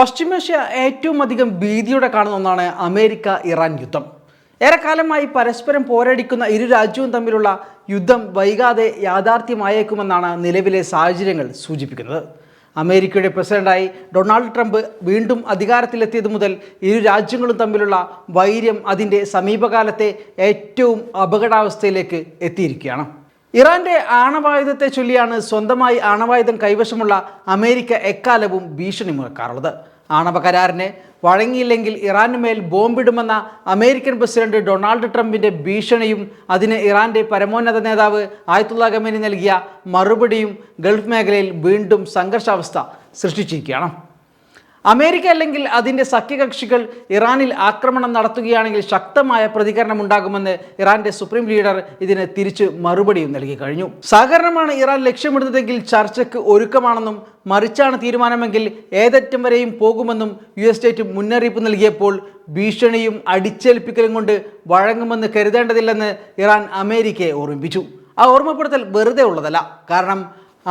പശ്ചിമേഷ്യ ഏറ്റവും അധികം ഭീതിയോടെ കാണുന്ന ഒന്നാണ് അമേരിക്ക ഇറാൻ യുദ്ധം. ഏറെക്കാലമായി പരസ്പരം പോരടിക്കുന്ന ഇരു രാജ്യവും തമ്മിലുള്ള യുദ്ധം വൈകാതെ യാഥാർത്ഥ്യമായേക്കുമെന്നാണ് നിലവിലെ സാഹചര്യങ്ങൾ സൂചിപ്പിക്കുന്നത്. അമേരിക്കയുടെ പ്രസിഡന്റായി ഡൊണാൾഡ് ട്രംപ് വീണ്ടും അധികാരത്തിലെത്തിയത് മുതൽ ഇരു രാജ്യങ്ങളും തമ്മിലുള്ള വൈര്യം അതിൻ്റെ സമീപകാലത്തെ ഏറ്റവും അപകടാവസ്ഥയിലേക്ക് എത്തിയിരിക്കുകയാണ്. ഇറാന്റെ ആണവായുധത്തെ ചൊല്ലിയാണ് സ്വന്തമായി ആണവായുധം കൈവശമുള്ള അമേരിക്ക എക്കാലവും ഭീഷണി മുഴക്കാറുള്ളത്. ആണവ കരാറിന് വഴങ്ങിയില്ലെങ്കിൽ ഇറാനുമേൽ ബോംബിടുമെന്ന അമേരിക്കൻ പ്രസിഡന്റ് ഡൊണാൾഡ് ട്രംപിന്റെ ഭീഷണിയും അതിന് ഇറാന്റെ പരമോന്നത നേതാവ് ആയത്തുള്ള ഖമേനി നൽകിയ മറുപടിയും ഗൾഫ് മേഖലയിൽ വീണ്ടും സംഘർഷാവസ്ഥ സൃഷ്ടിച്ചിരിക്കുകയാണ്. അമേരിക്ക അല്ലെങ്കിൽ അതിൻ്റെ സഖ്യകക്ഷികൾ ഇറാനിൽ ആക്രമണം നടത്തുകയാണെങ്കിൽ ശക്തമായ പ്രതികരണം ഉണ്ടാകുമെന്ന് ഇറാന്റെ സുപ്രീം ലീഡർ ഇതിന് തിരിച്ച് മറുപടിയും നൽകി കഴിഞ്ഞു. സഹകരണമാണ് ഇറാൻ ലക്ഷ്യമിടുന്നതെങ്കിൽ ചർച്ചയ്ക്ക് ഒരുക്കമാണെന്നും മറിച്ചാണ് തീരുമാനമെങ്കിൽ ഏതറ്റം വരെയും പോകുമെന്നും US സ്റ്റേറ്റ് മുന്നറിയിപ്പ് നൽകിയപ്പോൾ ഭീഷണിയും അടിച്ചേൽപ്പിക്കലും കൊണ്ട് വഴങ്ങുമെന്ന് കരുതേണ്ടതില്ലെന്ന് ഇറാൻ അമേരിക്കയെ ഓർമ്മിപ്പിച്ചു. ആ ഓർമ്മപ്പെടുത്തൽ വെറുതെ ഉള്ളതല്ല. കാരണം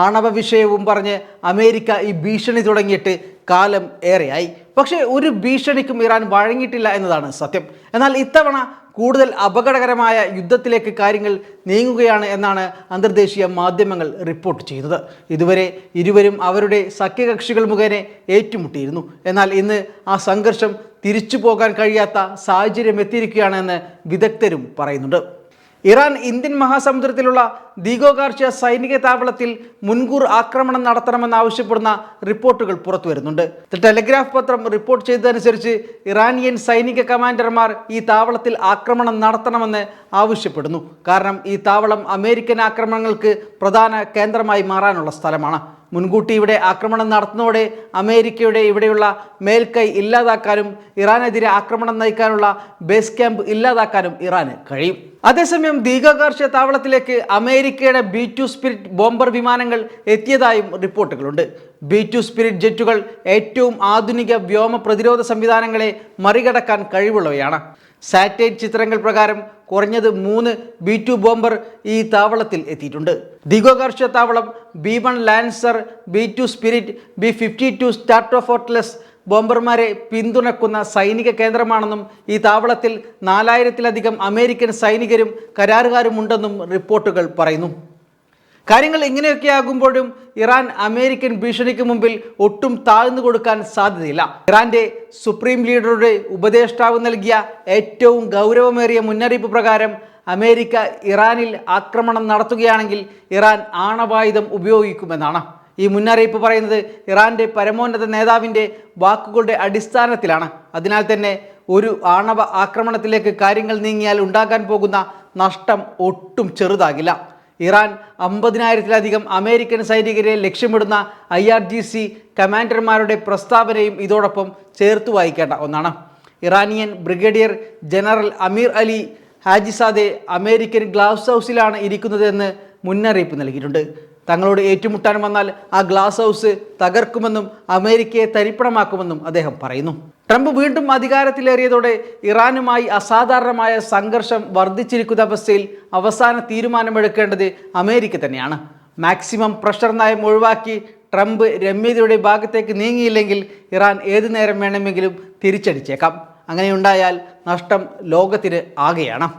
ആണവ വിഷയവും പറഞ്ഞ് അമേരിക്ക ഈ ഭീഷണി തുടങ്ങിയിട്ട് കാലം ഏറെയായി. പക്ഷേ ഒരു ഭീഷണിക്കും ഇറാൻ വഴങ്ങിയിട്ടില്ല എന്നതാണ് സത്യം. എന്നാൽ ഇത്തവണ കൂടുതൽ അപകടകരമായ യുദ്ധത്തിലേക്ക് കാര്യങ്ങൾ നീങ്ങുകയാണ് എന്നാണ് അന്തർദേശീയ മാധ്യമങ്ങൾ റിപ്പോർട്ട് ചെയ്തത്. ഇതുവരെ ഇരുവരും അവരുടെ സഖ്യകക്ഷികൾ മുഖേന ഏറ്റുമുട്ടിയിരുന്നു. എന്നാൽ ഇന്ന് ആ സംഘർഷം തിരിച്ചു പോകാൻ കഴിയാത്ത സാഹചര്യം എത്തിയിരിക്കുകയാണെന്ന് വിദഗ്ധരും പറയുന്നുണ്ട്. ഇറാൻ ഇന്ത്യൻ മഹാസമുദ്രത്തിലുള്ള ദീഗോഗാർഷ്യ സൈനിക താവളത്തിൽ മുൻകൂർ ആക്രമണം നടത്തണമെന്നാവശ്യപ്പെടുന്ന റിപ്പോർട്ടുകൾ പുറത്തു വരുന്നുണ്ട്. ടെലഗ്രാഫ് പത്രം റിപ്പോർട്ട് ചെയ്തതനുസരിച്ച് ഇറാനിയൻ സൈനിക കമാൻഡർമാർ ഈ താവളത്തിൽ ആക്രമണം നടത്തണമെന്ന് ആവശ്യപ്പെടുന്നു. കാരണം ഈ താവളം അമേരിക്കൻ ആക്രമണങ്ങൾക്ക് പ്രധാന കേന്ദ്രമായി മാറാനുള്ള സ്ഥലമാണ്. മുൻകൂട്ടി ഇവിടെ ആക്രമണം നടത്തുന്നതോടെ അമേരിക്കയുടെ ഇവിടെയുള്ള മേൽക്കൈ ഇല്ലാതാക്കാനും ഇറാനെതിരെ ആക്രമണം നയിക്കാനുള്ള ബേസ് ക്യാമ്പ് ഇല്ലാതാക്കാനും ഇറാന് കഴിയും. അതേസമയം ദീഗോഗാർഷ്യ താവളത്തിലേക്ക് അമേരിക്കയുടെ B-2 സ്പിരിറ്റ് ബോംബർ വിമാനങ്ങൾ എത്തിയതായും റിപ്പോർട്ടുകളുണ്ട്. B-2 സ്പിരിറ്റ് ജെറ്റുകൾ ഏറ്റവും ആധുനിക വ്യോമ പ്രതിരോധ സംവിധാനങ്ങളെ മറികടക്കാൻ കഴിവുള്ളവയാണ്. സാറ്റലൈറ്റ് ചിത്രങ്ങൾ പ്രകാരം കുറഞ്ഞത് 3 B-2 ബോംബർ ഈ താവളത്തിൽ എത്തിയിട്ടുണ്ട്. ദീഗോഗാർഷ്യ താവളം B-1 Lancer, B-2 spirit, B-52 സ്ട്രാറ്റോഫോർട്ട്ലെസ് ബോംബർമാരെ പിന്തുണക്കുന്ന സൈനിക കേന്ദ്രമാണെന്നും ഈ താവളത്തിൽ 4000-ലധികം അമേരിക്കൻ സൈനികരും കരാറുകാരുമുണ്ടെന്നും റിപ്പോർട്ടുകൾ പറയുന്നു. കാര്യങ്ങൾ ഇങ്ങനെയൊക്കെയാകുമ്പോഴും ഇറാൻ അമേരിക്കൻ ഭീഷണിക്ക് മുമ്പിൽ ഒട്ടും താഴ്ന്നു കൊടുക്കാൻ സാധ്യതയില്ല. ഇറാന്റെ സുപ്രീം ലീഡറുടെ ഉപദേഷ്ടാവ് നൽകിയ ഏറ്റവും ഗൗരവമേറിയ മുന്നറിയിപ്പ് പ്രകാരം അമേരിക്ക ഇറാനിൽ ആക്രമണം നടത്തുകയാണെങ്കിൽ ഇറാൻ ആണവായുധം ഉപയോഗിക്കുമെന്നാണ്. ഈ മുന്നറിയിപ്പ് പറയുന്നത് ഇറാന്റെ പരമോന്നത നേതാവിൻ്റെ വാക്കുകളുടെ അടിസ്ഥാനത്തിലാണ്. അതിനാൽ തന്നെ ഒരു ആണവ ആക്രമണത്തിലേക്ക് കാര്യങ്ങൾ നീങ്ങിയാൽ ഉണ്ടാകാൻ പോകുന്ന നഷ്ടം ഒട്ടും ചെറുതാകില്ല. ഇറാൻ 50,000-ലധികം അമേരിക്കൻ സൈനികരെ ലക്ഷ്യമിടുന്ന IRGC കമാൻഡർമാരുടെ പ്രസ്താവനയും ഇതോടൊപ്പം ചേർത്ത് വായിക്കേണ്ട ഒന്നാണ്. ഇറാനിയൻ ബ്രിഗേഡിയർ ജനറൽ അമീർ അലി ഹാജിസാദെ അമേരിക്കൻ ഗ്ലാസ് ഹൗസിലാണ് ഇരിക്കുന്നതെന്ന് മുന്നറിയിപ്പ് നൽകിയിട്ടുണ്ട്. തങ്ങളോട് ഏറ്റുമുട്ടാൻ വന്നാൽ ആ ഗ്ലാസ് ഹൗസ് തകർക്കുമെന്നും അമേരിക്കയെ തരിപ്പണമാക്കുമെന്നും അദ്ദേഹം പറയുന്നു. ട്രംപ് വീണ്ടും അധികാരത്തിലേറിയതോടെ ഇറാനുമായി അസാധാരണമായ സംഘർഷം വർദ്ധിച്ചിരിക്കുന്ന അവസ്ഥയിൽ അവസാന തീരുമാനമെടുക്കേണ്ടത് അമേരിക്ക തന്നെയാണ്. മാക്സിമം പ്രഷർ നയം ഒഴിവാക്കി ട്രംപ് രമ്യതയുടെ ഭാഗത്തേക്ക് നീങ്ങിയില്ലെങ്കിൽ ഇറാൻ ഏതു നേരം വേണമെങ്കിലും തിരിച്ചടിച്ചേക്കാം. അങ്ങനെയുണ്ടായാൽ നഷ്ടം ലോകത്തിന് ആകെയാണ്.